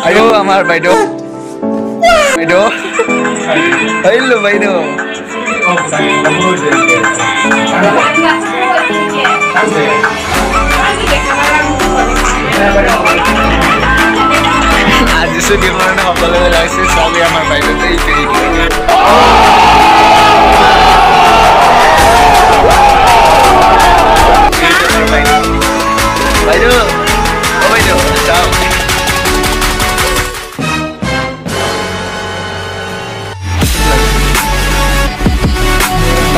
Ayo amar বাইদেউ বাইদেউ hello বাইদেউ আজি শুটিং মানে সকলোৱে লাগিছে সবে আমাৰ বাইদেউতে এই বাইদেউ বাইদেউ যাও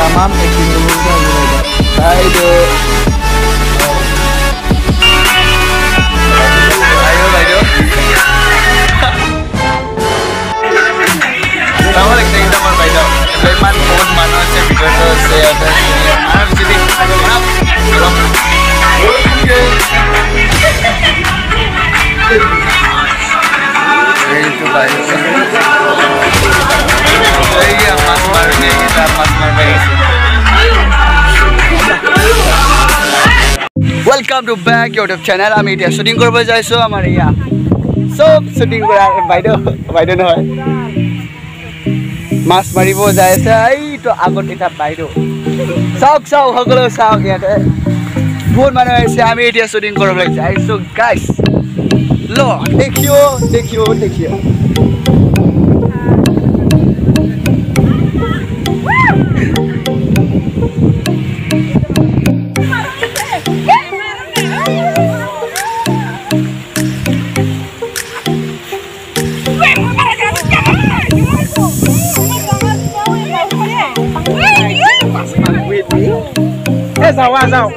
tamam acting dulu Baido ayo Baido kamu lagi kita mau Baido Sulaiman pun mana saya bikin tuh saya ada maaf jadi maaf itu Baido iya mas baru nih kita mas baru Welcome to back YouTube channel. আমি এতিয়া shooting কৰিব যাইছো আমাৰ ইয়া সব shooting কৰা বাইদেউ নহয় মাছ মাৰিব যাইছে এইটো আগত এটা বাইদেউ চাওক সকলো চাওক ইয়াতে বহুত মানুহ আহিছে আমি এতিয়া শুটিং কৰিবলৈ যাইছো গাইস লো দেখিও Sao?